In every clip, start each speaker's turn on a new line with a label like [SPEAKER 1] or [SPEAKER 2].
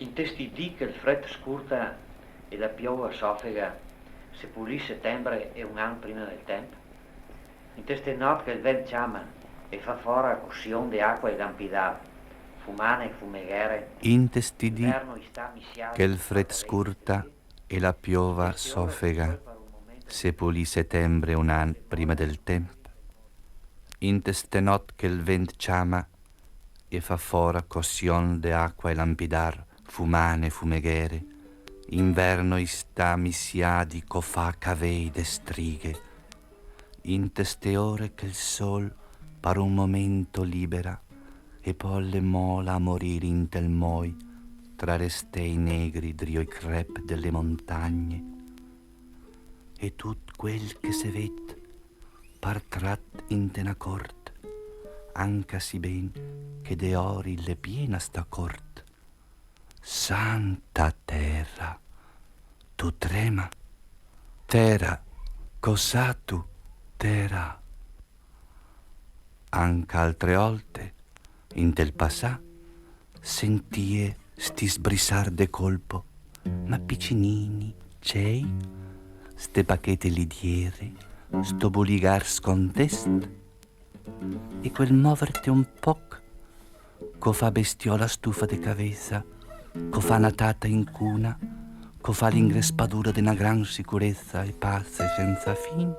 [SPEAKER 1] In testi dì che il fred scurta e la piova soffega, se pulì settembre e un anno prima del tempo. In teste notte che il vento chiama e fa fora cussion di acqua e lampidar, fumane e fumeghere,
[SPEAKER 2] Intestidì
[SPEAKER 1] inverno sta
[SPEAKER 2] che
[SPEAKER 1] mischiato
[SPEAKER 2] il
[SPEAKER 1] di
[SPEAKER 2] fred
[SPEAKER 1] quadrelli
[SPEAKER 2] scurta
[SPEAKER 1] freddi,
[SPEAKER 2] e la
[SPEAKER 1] in
[SPEAKER 2] piova
[SPEAKER 1] teste ore che quel
[SPEAKER 2] soffega,
[SPEAKER 1] per un momento
[SPEAKER 2] se pulì settembre un anno prima del tempo. Inteste not che il vent chiama e fa fora cossion de acqua e lampidar, fumane, fumeghere, inverno sta missiadi co fa cavei de strighe, inteste ore che il sol par un momento libera e poi le mola a morire in tel moi tra restei negri drio i crep delle montagne e tut quel che se vet par trat in tena cort anca si ben che de ori le piena sta cort. Santa terra, tu trema, terra, cos'ha tu, terra? Anca altre volte, in del passà, sentie sti sbrissar de colpo, ma piccinini, c'ei, ste pacchete lidiere, sto buligar scontest, e quel muoverte un poc, co fa bestiola stufa de cabeza, co fa natata in cuna, co fa l'ingrespadura de una gran sicurezza e pazza e senza fin.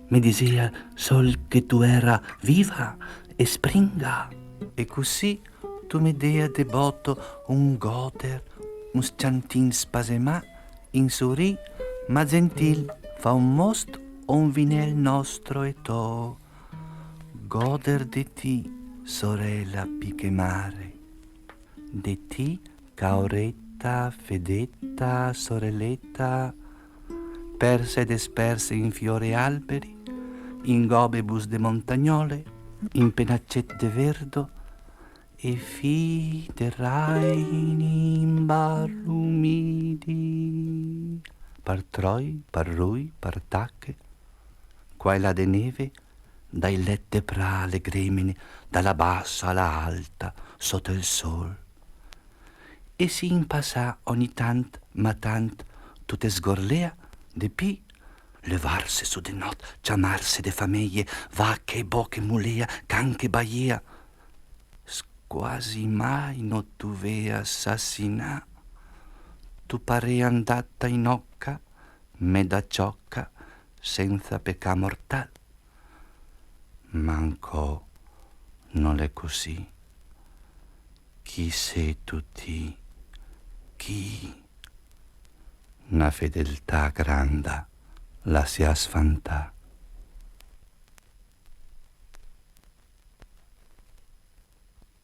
[SPEAKER 2] Mi diceva sol che tu era viva e springa. E così tu mi dea de botto un goder, un sciantin spasemà, in sorì, ma gentil, fa un most o un vinel nostro e to. Goder de ti, sorella pichemare, de ti, caoretta, fedetta, sorelletta, perse ed esperse in fiore alberi, in gobebus de montagnole, in penaccet de verdo, e fi de raini in barrumidi, par troi, par rui, par tacche, qua e là de neve, dai lette prale gremine, dalla bassa alla alta, sotto il sol. E si impassa ogni tant, ma tant, tutte sgorlea, de pi, levarse su de not, chiamarse de famiglie, vacche, bocche, mulea, canche, baia, quasi mai non tu vea assassina, tu pare andata in occa, me da ciocca, senza pecca mortal. Manco non è così. Chi sei tutti? Chi? Una fedeltà granda la si ha sfantà.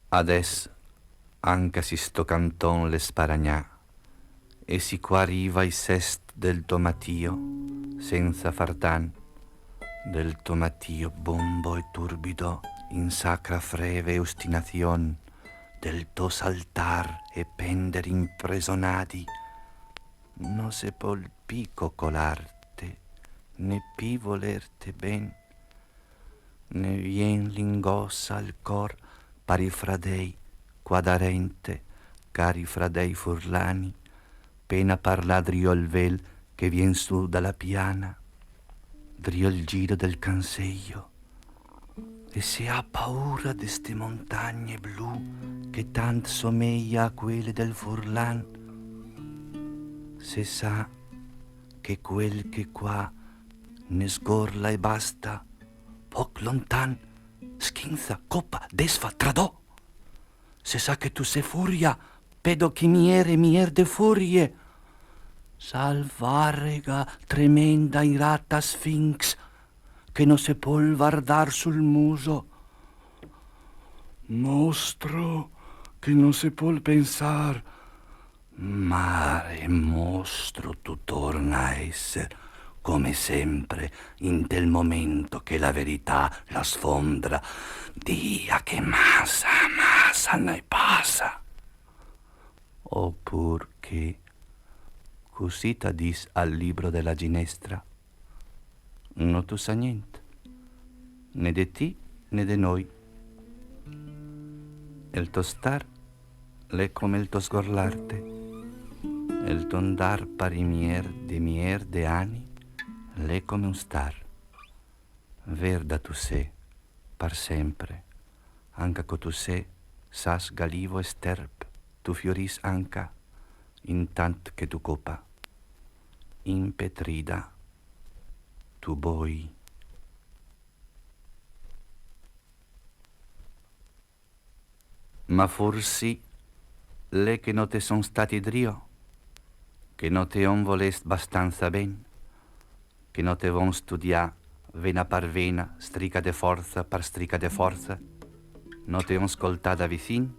[SPEAKER 2] Adesso anche si sto canton le sparagnà e si qua arriva i sest del tomatio senza fardan del tomatio bombo e turbido in sacra freve ostinazion del to saltar e pender impresonati no se pol pico colarte né pi volerte ben ne vien l'ingossa al cor pari fradei quadarente cari fradei furlani pena parla drio il vel che vien su dalla piana drio il giro del canseio e se ha paura de ste montagne blu che tant somiglia a quelle del furlan se sa che quel che qua ne sgorla e basta poc lontan schinza coppa desfa tradò se sa che tu sei furia pedo chi mier de furie salvarega tremenda irata sfinx che non se può guardar sul muso mostro che non si può pensar mare mostro tu torna a essere come sempre in tel momento che la verità la sfondra dia che massa ne passa oppur che così t'adis al libro della ginestra non tu sa niente né de ti né de noi el tostar le come il to sgorlarte, el to andar pari mier de ani, le come un star. Verda tu sé, par sempre, anca co tu sé, sas galivo e sterp, tu fioris anca, intant che tu copa, impetrida, tu boi. Ma forsi le che no te son stati drio, che no te on volest bastanza ben, che no te von studia vena par vena, strica de forza par strica de forza, no te on scoltada vicin,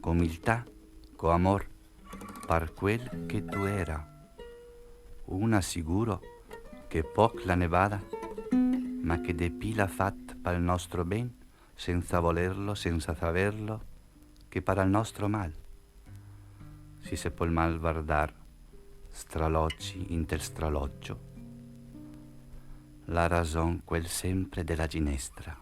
[SPEAKER 2] con umiltà, con amor, par quel che tu era. Una sicuro che poc la nevada, ma che de pila fat pal nostro ben, senza volerlo, senza saperlo, che para il nostro mal. Si se può il mal guardar, stralocci intel straloccio, la ragion quel sempre della ginestra.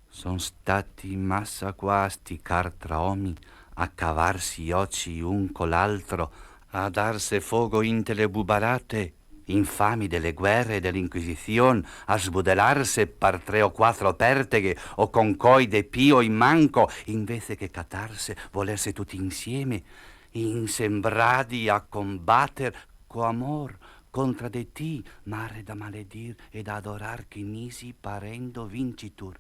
[SPEAKER 2] Son stati massa qua sti cartraomi a cavarsi gli occhi un con l'altro, a darse fogo inte le bubarate, infami delle guerre e dell'inquisizione, a sbudelarse par 3 o 4 perteghe o con coi de pio in manco, invece che catarse, volerse tutti insieme, insembradi a combatter co amor contra de ti, mare da maledir e da adorar che nisi parendo vincitur.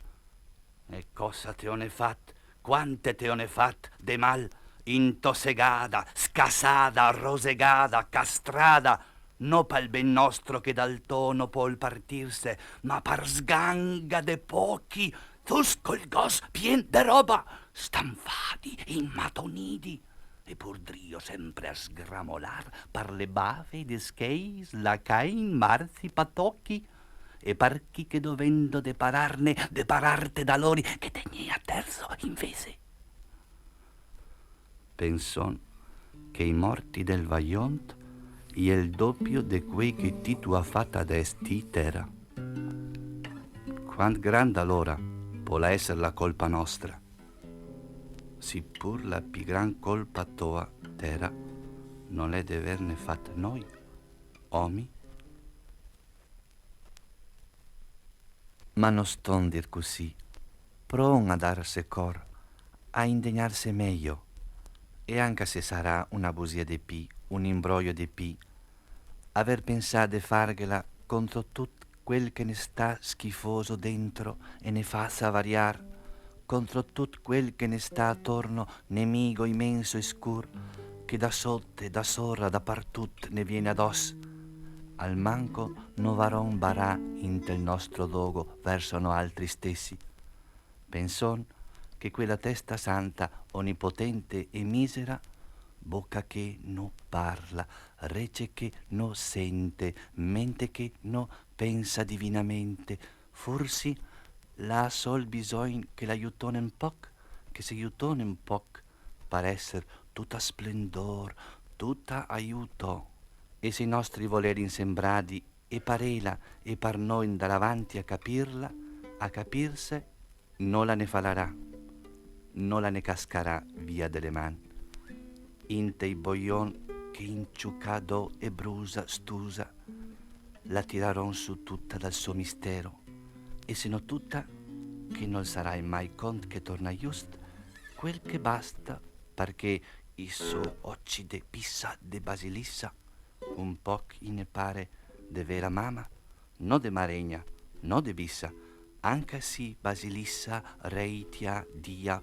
[SPEAKER 2] E cosa te ne fat? Quante te ne fat de mal? Intosegada, scasada, rosegada, castrada, no pal ben nostro che dal tono pol partirse, ma par sganga de pochi, tus col gos pien de roba, stanfadi, immatonidi, e pur drio sempre a sgramolar par le bave de scheis, la cain, marzi, patocchi, e par chi che dovendo depararte da lori che tegni a terzo invece. Penson che i morti del vaillant e il doppio de quei che ti tu ha fatta ad esti terra. Quant grande allora può essere la colpa nostra, si pur la più gran colpa tua terra non è di averne fatta noi, omi. Ma non ston dir così, pron a darse cor, a indegnarse meglio, e anche se sarà una bugia di pi, un imbroglio di pi, aver pensato di fargliela contro tutto quel che ne sta schifoso dentro e ne faccia variar, contro tutto quel che ne sta attorno nemico immenso e scur, che da sotto, da sopra, da partut ne viene addosso. Al manco no varon barà intel nostro dogo verso no altri stessi. Penson che quella testa santa, onnipotente e misera, bocca che no parla, rece che no sente, mente che no pensa divinamente, forsi la sol bisogn che l'aiutone un poc, che se aiutone un poc, par esser tutta splendor, tutta aiuto. E se i nostri voleri insembradi e parela e par noi davanti a capirla, a capirse, non la ne falarà, non la ne cascarà via delle mani. Inte i boion che inciucado e brusa stusa, la tiraron su tutta dal suo mistero, e se no tutta, che non sarai mai cont che torna just, quel che basta, perché i suo occhi de pissa de basilissa, un poc ne pare de vera mama, no de maregna, no de bissa, anche si basilissa reitia dia,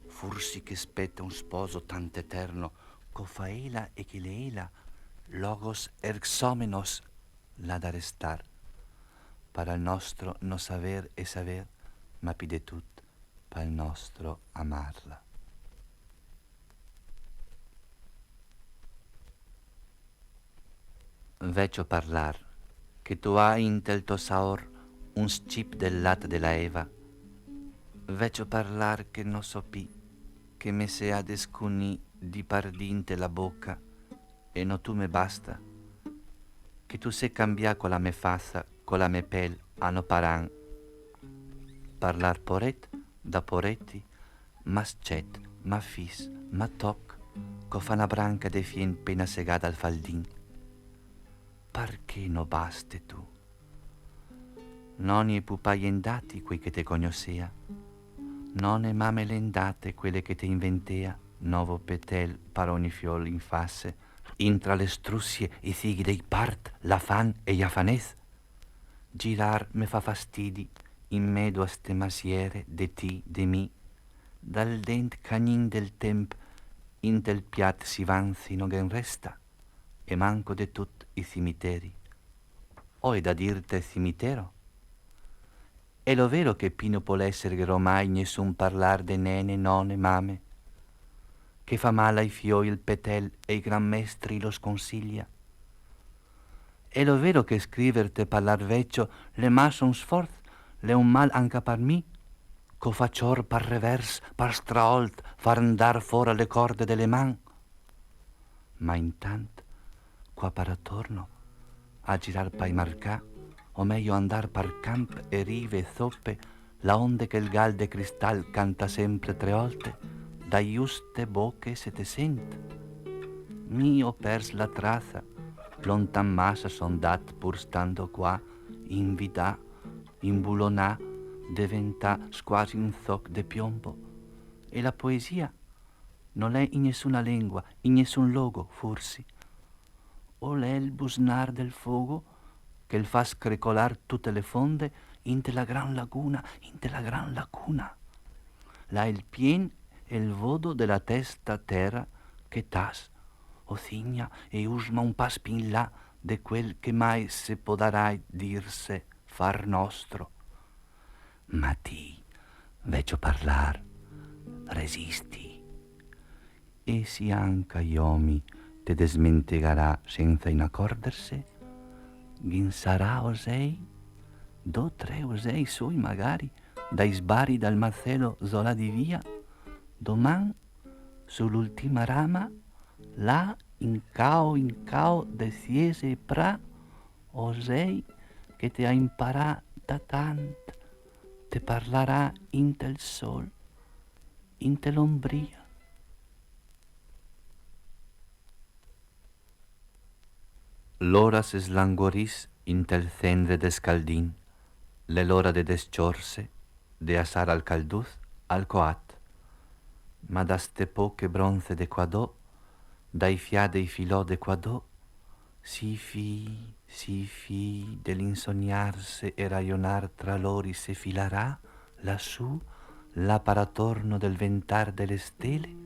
[SPEAKER 2] forsi che spetta un sposo tanto eterno, co faela e che leela, logos erxomenos, la da restar, para il nostro no saver e saver, ma più de tut, pa il nostro amarla. Vecchio parlar, che tu hai in tel tuo saor un scip del latte della Eva. Vecchio parlar che non so pi, che me se ha descuni di pardinte la bocca, e no tu me basta, che tu se cambia con la me fassa, con la me pel, a no paran. Parlar poret, da poretti, mas cet, ma fis, ma toc, co fa una branca de fien pena segada al faldin. Perché no baste tu? Non i pupai endati quei che te cognosea, non e mame lendate quelle che te inventea, novo petel paroni fiol in face, intra le strussie e fighi dei part, la fan e jafanez. Girar me fa fastidi, in medo a ste masiere de ti, de mi, dal dent cagnin del temp, in tel piat si vanzi no gen resta, e manco de tut i cimiteri. O è da dirte cimitero? È lo vero che Pino può essere che ormai nessun parlar de nene, nonne, mame, che fa male ai fioi il petel e i gran mestri lo sconsiglia? È lo vero che scriverte parlar vecchio le ma son sforz, le un mal anche per mi, co faccior par revers, par straolt, far andar fora le corde delle man? Ma intant, qua per attorno, a girar pai marcà, o meglio andar par camp e rive e zoppe, la onde che il gal de cristal canta sempre tre volte, da giuste bocche se te sent. Mio pers la traza, lontan massa son dat pur stando qua, in vita, in bulonà, diventa quasi un zoc de piombo. E la poesia non è in nessuna lingua, in nessun logo, forse. O l'è il busnar del fuoco che il fa screcolar tutte le fonde in la gran laguna, in la gran laguna. Là il pien e il vodo della testa terra che tas, o signa e usma un pas pin là de quel che mai se podarai dirse far nostro. Ma ti, vecchio parlar, resisti. E si anche iomi te desmentegarà senza inaccorderse, gin sarà osei, 2, 3 osei sui magari, dai sbari dal macello zola di via, doman sull'ultima rama, là in cao de siese e pra, osei che te ha imparata tant, te parlarà in tel sol, in tel'ombria. L'ora se slanguorís in tel cendre de scaldin, l'ora de desciorse, de assar al calduz, al coat, ma da ste poche bronze de quadò, dai fiade i filò de quadò, si fi dell'insognarse e raionar tra lori se filarà, lassù, là paratorno del ventar delle stele,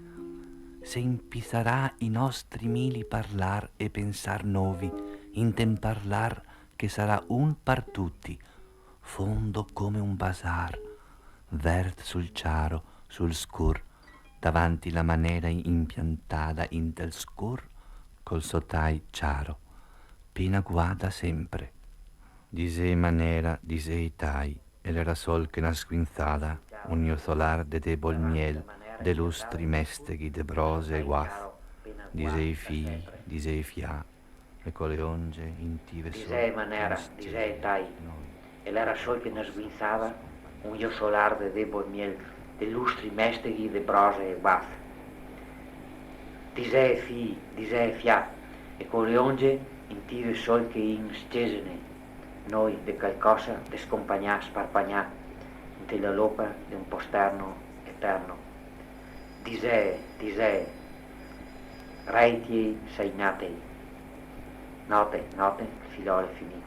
[SPEAKER 2] se impisarà i nostri mili parlar e pensar novi, inten parlar che sarà un par tutti, fondo come un basar, vert sul ciaro, sul scur, davanti la manera impiantata in del scur, col sotai ciaro, pena guada sempre. Disei manera, disei tai, e l'era sol che nasquinzada, un io solar de debol miel, de lustri mesteghi, de brose e guaz, disei fi, disei fia, e con le onge intive sol.
[SPEAKER 1] Disei manera, disei tai, e l'era sol che nasquinzada, un io solar de debol miel, de lustri mesteghi, de brose e guaz. Disei fi, disei fia, e con le onge intive sol che in scesene, noi de qualcosa de scompagnà, sparpagnà, in la lopa di un posterno eterno. Disè, reiti sei nate, note, filore finite.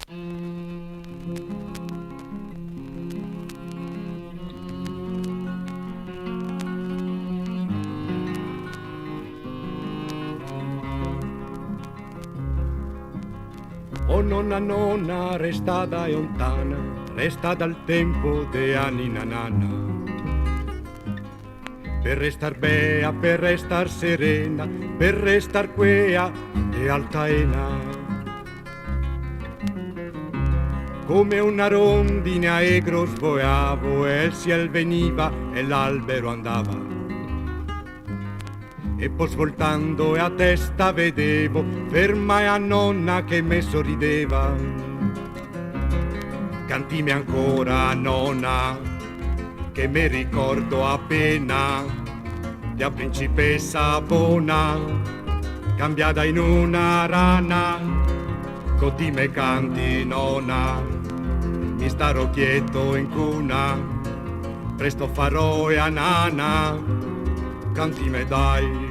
[SPEAKER 3] Oh nonna, resta da lontana, resta dal tempo de anni nanana. Per restar bea, per restar serena, per restar quea e altaena. Come una rondine a egro svoiavo, e il ciel veniva e l'albero andava. E poi svoltando e a testa vedevo ferma e a nonna che me sorrideva. Cantimi ancora nonna, che mi ricordo appena della principessa buona, cambiata in una rana. Così me canti nonna, mi starò quieto in cuna, presto farò e a nana, canti me dai.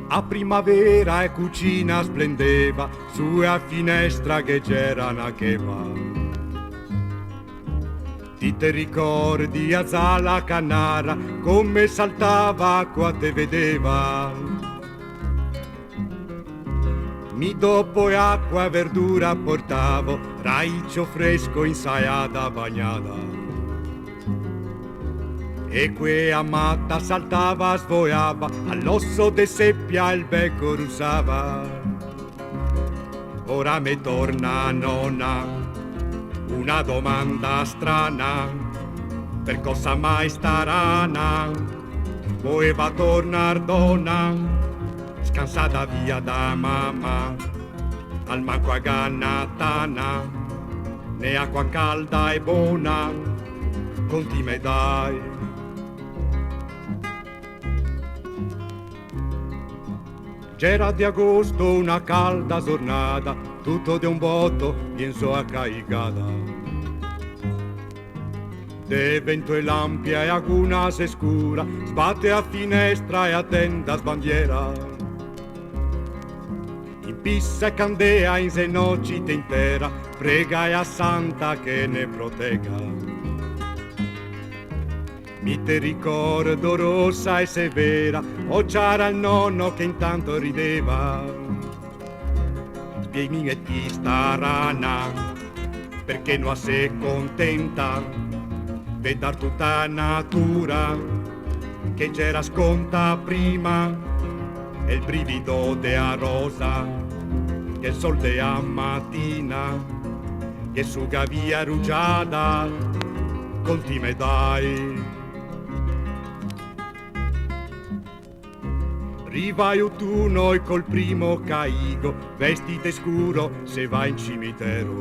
[SPEAKER 3] A primavera e cucina splendeva, su e a finestra che c'era una cheva. Ti te ricordi a Zala Canara, come saltava qua te vedeva. Mi dopo e acqua e verdura portavo, raicio fresco insaiata bagnata. E quea matta saltava, svoiava, all'osso de seppia il becco russava. Ora mi torna nonna una domanda strana, per cosa mai sta rana voleva tornar donna, scansata via da mamma, al manco a gannatana, né acqua calda e buona, conti me dai. C'era di agosto una calda giornata, tutto di un botto pienso a caicata. De vento e lampia e alcuna se scura, sbatte a finestra e attenda sbandiera. In pissa e candea in se noci intera, prega e a santa che ne protegga. Mi te ricordo rossa e severa, o c'era il nonno che intanto rideva. Spiegami e ti sta rana, perché non sei contenta, vedar tutta natura, che c'era sconta prima, e il brivido de a rosa, che il sol de a mattina, che suga via rugiada, conti me dai. Rivai autunno e col primo caigo, vestite scuro se va in cimitero.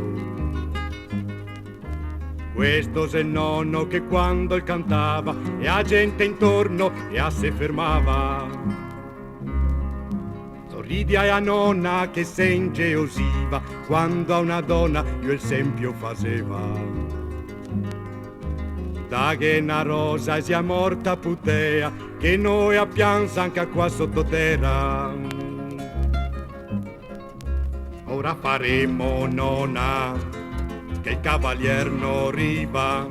[SPEAKER 3] Questo è il nonno che quando il cantava e a gente intorno e a se fermava. Sorridia e a nonna che se ingeosiva quando a una donna io il sempio faceva. Da che una rosa sia morta putea, che noi a pianza anche qua sottoterra. Ora faremo nonna, che il cavalier non arriva,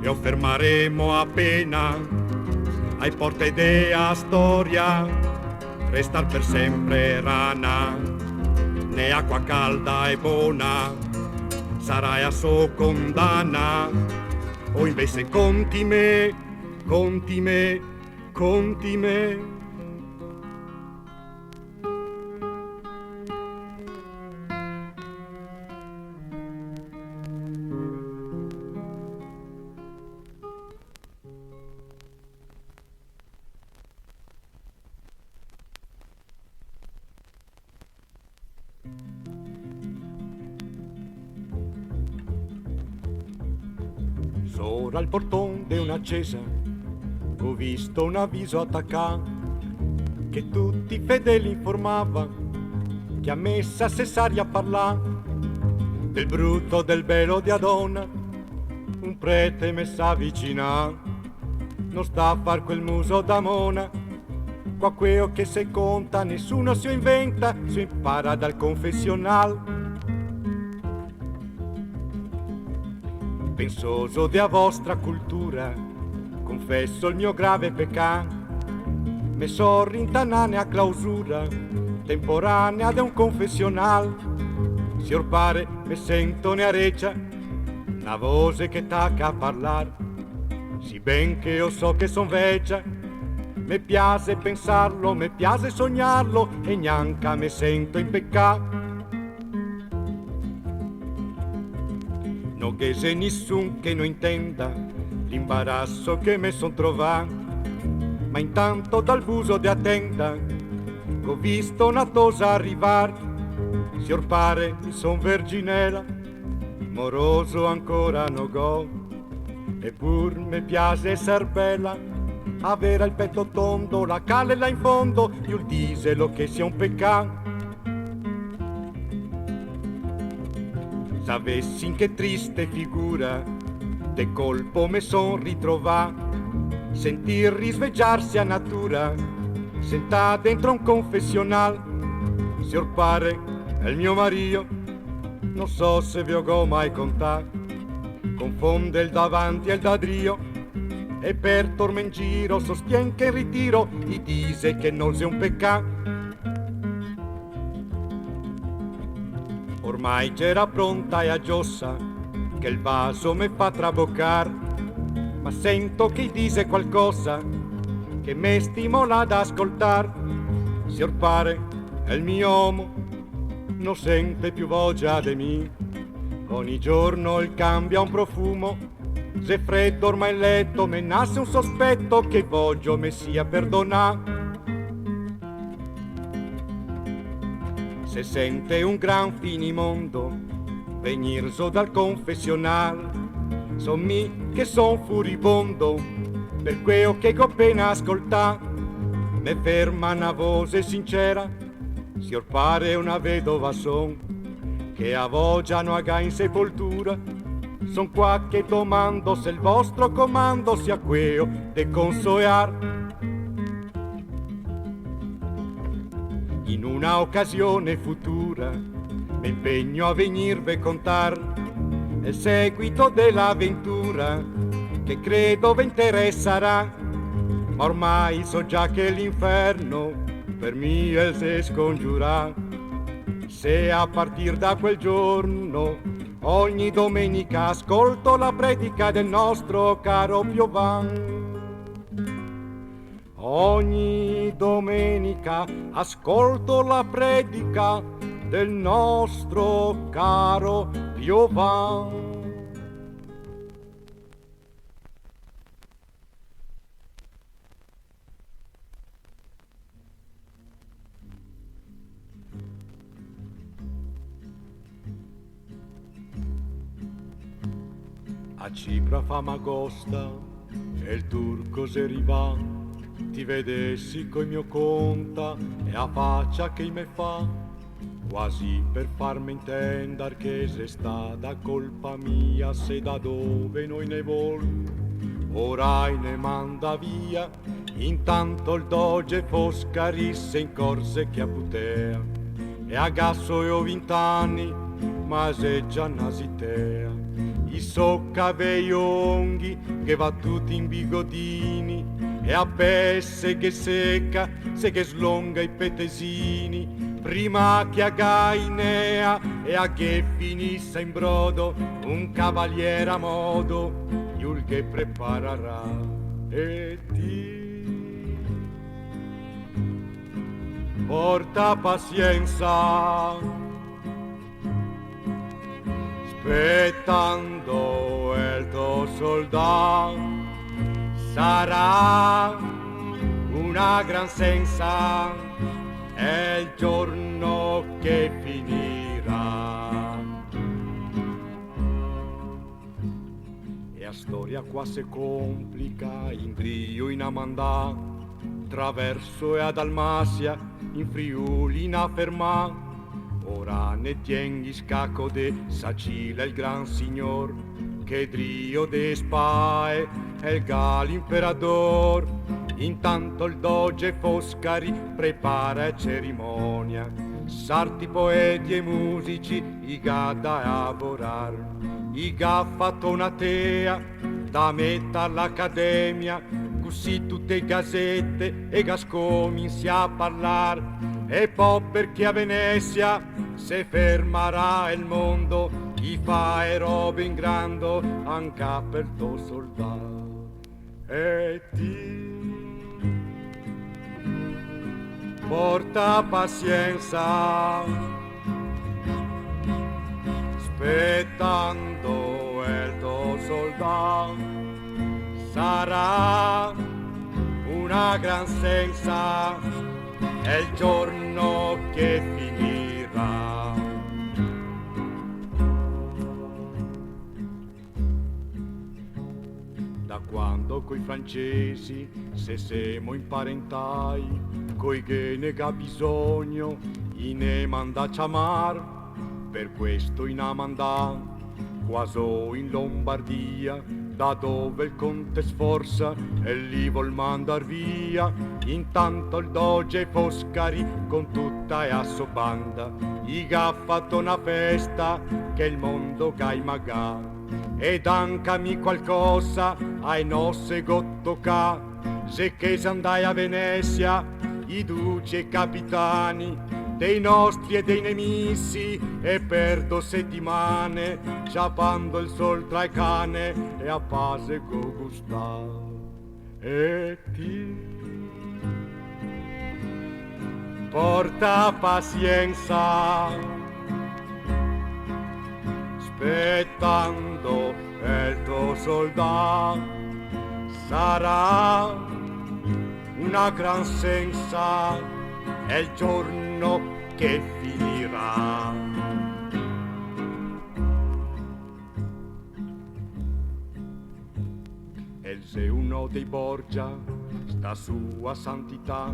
[SPEAKER 3] e fermaremo appena ai porte della storia, restar per sempre rana, né acqua calda e buona, sarai a sua condanna. O invece conti me, conti me, conti me. Sopra il portone di una chiesa ho visto un avviso attaccato che tutti i fedeli informava che a messa cessaria parlà del brutto del bello di Adonna. Un prete messa vicina non sta a far quel muso da mona, qua quello che se conta, nessuno si inventa, si impara dal confessional. Pensoso della vostra cultura, confesso il mio grave peccato, me so rintanane a clausura, temporanea de un confessional. Si orpare me sento ne areccia, una voce che tacca a parlar, si ben che io so che son vecchia, me piace pensarlo, me piace sognarlo e neanche me sento in peccato. Non che se nessun che non intenda l'imbarazzo che me son trovato, ma intanto dal buso di attenta ho visto una cosa arrivar, si orpare mi son verginella, moroso ancora no go, eppur me piace esser bella, avere il petto tondo, la calle là in fondo, io diselo che sia un peccato. Sapessi in che triste figura de colpo me son ritrovato, sentir risvegliarsi a natura, sentà dentro un confessional, si orpare è il mio Mario, non so se vi ho mai contato, confonde il davanti e il dadrio, e per torme in giro sostien che in ritiro gli dice che non sia un peccato. Ormai c'era pronta e aggiossa che il vaso me fa traboccar, ma sento che dice qualcosa che me stimola ad ascoltar. Si orpare è il mio uomo, non sente più voglia di me, ogni giorno il cambia un profumo, se freddo ormai in letto me nasce un sospetto che voglio me sia perdonato. Se sente un gran finimondo venirso dal confessional, son mi che son furibondo per quello che ho appena ascoltato, me ferma una voce sincera, si orpare una vedova son che a voglia no aga in sepoltura, son qua che domando se il vostro comando sia quello de consoear. In una occasione futura mi impegno a venirvi contar il seguito dell'avventura che credo vi interesserà, ma ormai so già che l'inferno per me si scongiurà, se a partir da quel giorno ogni domenica ascolto la predica del nostro caro Piovan. Ogni domenica ascolto la predica del nostro caro Piovan. A Cipra Famagosta e il turco se arriva, ti vedessi coi mio conta e a faccia che me fa, quasi per farmi intendere che se stata colpa mia, se da dove noi ne vol, orai ne manda via, intanto il doge fosca risse in corse che a putea, e a gasso io 20 anni, ma se già nasitea, i socca vei onghi che va tutti in bigodini, e a pesse che secca, se che slonga i petesini, prima che a Gainea e a che finisse in brodo, un cavaliere a modo, iul che preparerà e ti porta pazienza, aspettando il tuo soldato. Sarà una gran senza, è il giorno che finirà. E a storia qua se complica, in Brio in Amandà, traverso e a Dalmasia, in Friuli in Afermà, ora ne tienghi scacco de Sacila il gran signor, che Drio de Spae è il gal imperador, Intanto il doge Foscari prepara cerimonia, sarti poeti e musici i ga da lavorar, i ga fatto una tea da metà all'accademia, così tutte gazzette e gas cominci a parlare, e poi perché a Venezia se fermerà il mondo, i fa e robe in grando anche per tuo soldato. E ti porta pazienza, aspettando il tuo soldato, sarà una gran senza, è il giorno che finirà. Da quando coi francesi se siamo imparentai, coi che ne ha bisogno, ne manda a chiamar, per questo in Amandà, quasi in Lombardia, da dove il conte sforza e li vuol mandar via. Intanto il doge Foscari con tutta la sua banda gli ha fatto una festa che il mondo gai magà, ed ancami qualcosa ai nostri gottocà, se che se andai a Venezia i duci e capitani dei nostri e dei nemici, e per 2 settimane ciapando il sol tra i cane e a pace go gustà. E ti porta pazienza, aspettando il tuo soldato, sarà una gran senza, è il giorno che finirà. E se uno dei Borgia sta sua santità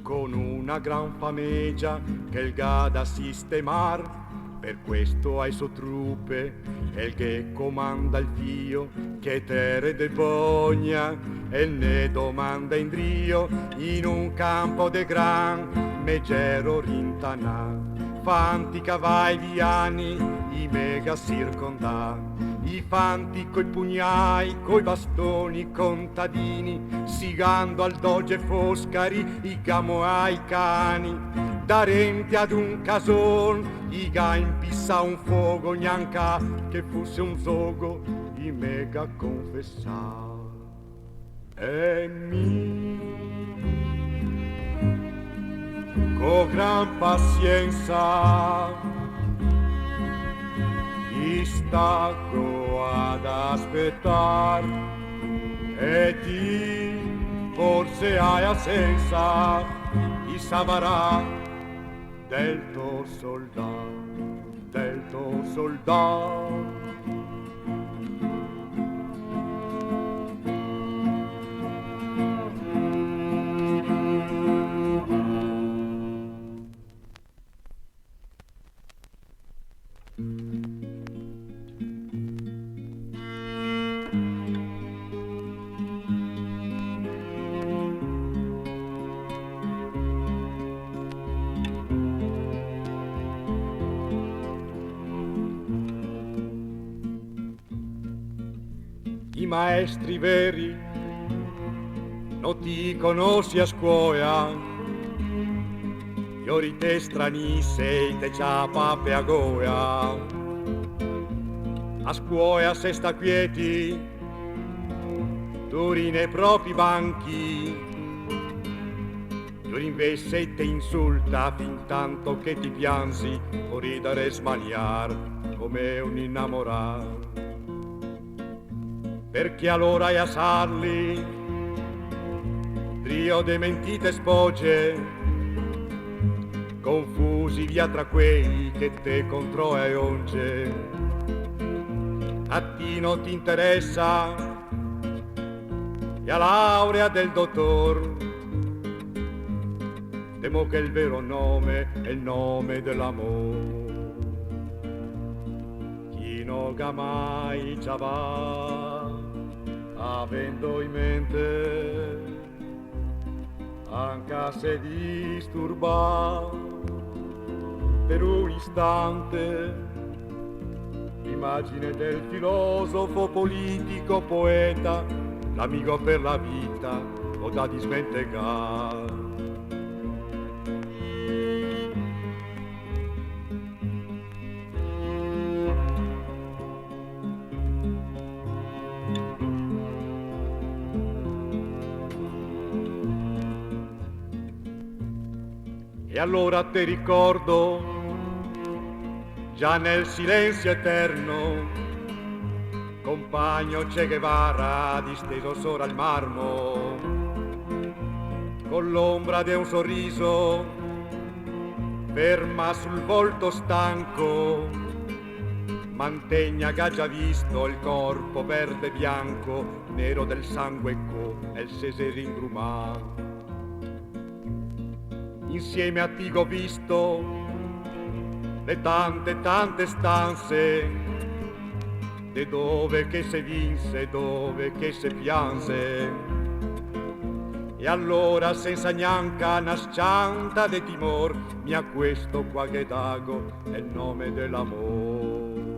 [SPEAKER 3] con una gran fameggia che il ga da sistemar, per questo ai suo truppe e il che comanda il fio che terre de Bogna e ne domanda in drio in un campo de gran meggero rintanà, fanti cavai viani i mega circonda, i fanti coi pugnai coi bastoni contadini, sigando al doge Foscari i gamo ai cani, darenti ad un cason i ga impissa un fuoco gnanca che fosse un zogo i mega confessà. E mi con gran pazienza ti stacco ad aspettar, e ti forse hai assenza ti savarà del tuo soldato, del tuo soldato. I maestri veri non ti conosci a scuola, io te strani sei te ciapa pe a goia, a scuola se sta quieti duri nei propri banchi, io invece te insulta fin tanto che ti piansi o ridere e smaniar come un innamorato. Perché allora a sarli trio de mentite spogge, confusi via tra quelli che te contro e onge. A ti non ti interessa la laurea del dottor, temo che il vero nome è il nome dell'amore. Chi non ga mai già va avendo in mente anche se disturba per un istante l'immagine del filosofo, politico, poeta, l'amico per la vita o da dismentegare. E allora ti ricordo, già nel silenzio eterno, compagno Che Guevara disteso sopra il marmo, con l'ombra di un sorriso ferma sul volto stanco, mantegna che ha già visto il corpo verde e bianco, nero del sangue e il sese ringrumà. Insieme a ti ho visto le tante stanze, de dove che se vinse, dove che se pianse. E allora senza neanche una scianta di timor, mi ha questo qua che dago è il nome dell'amor.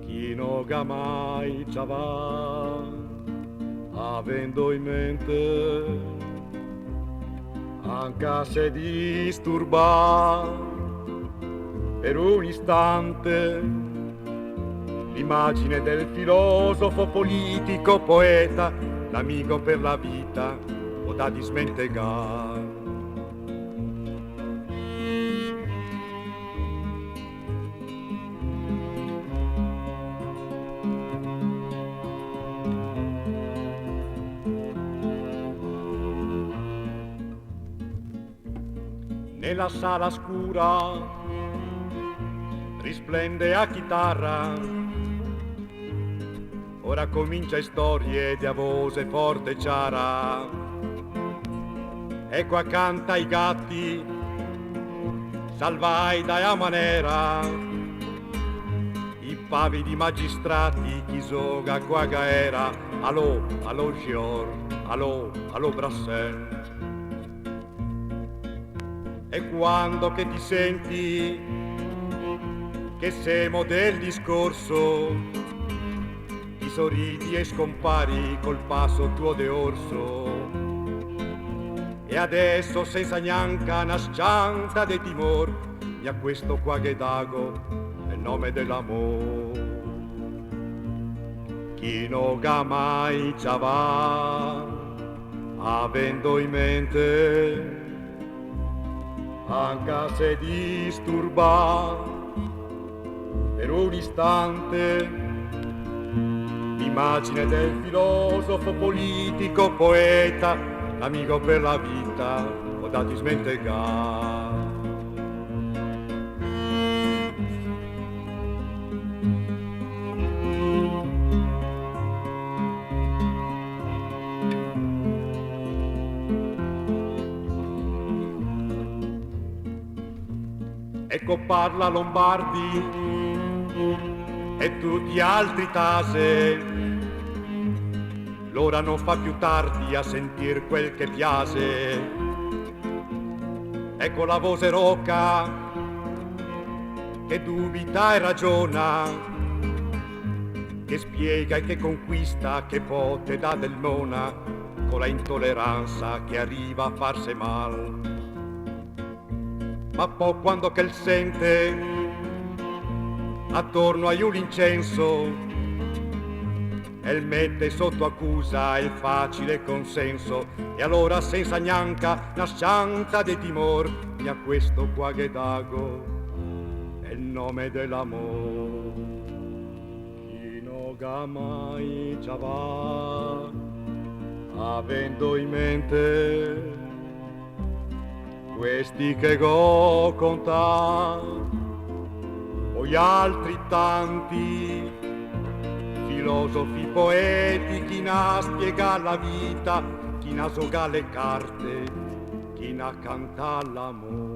[SPEAKER 3] Chi non ha mai ci va, avendo in mente anche se disturba per un istante l'immagine del filosofo, politico, poeta, l'amico per la vita o da dismentegare. Nella sala scura risplende a chitarra, ora comincia storie di avose forte ciara. Ecco accanto ai gatti salvai da manera i pavidi magistrati chi soga qua era. Allo Gior, allo Brassens. E quando che ti senti che siamo del discorso, ti sorridi e scompari col passo tuo de orso. E adesso senza neanche una scianta di timor, mi ha questo qua che dago è il nome dell'amor. Chi non ha mai ci va, avendo in mente anche se disturba per un istante l'immagine del filosofo, politico, poeta, l'amico per la vita o da dismentegare. Ecco parla Lombardi e tutti altri tase, l'ora non fa più tardi a sentir quel che piace. Ecco la voce roca che dubita e ragiona, che spiega e che conquista, che pote dà del mona, con la intolleranza che arriva a farsi mal. Ma poi quando che il sente attorno a un incenso e il mette sotto accusa il facile consenso, e allora senza neanche una scianta di timor, mi ha questo qua che dago è il nome dell'amor. Chi non ha mai ci va, avendo in mente questi che go contato, poi altri tanti filosofi, poeti, chi n'a spiega la vita, chi n'a soga le carte, chi n'a canta l'amore.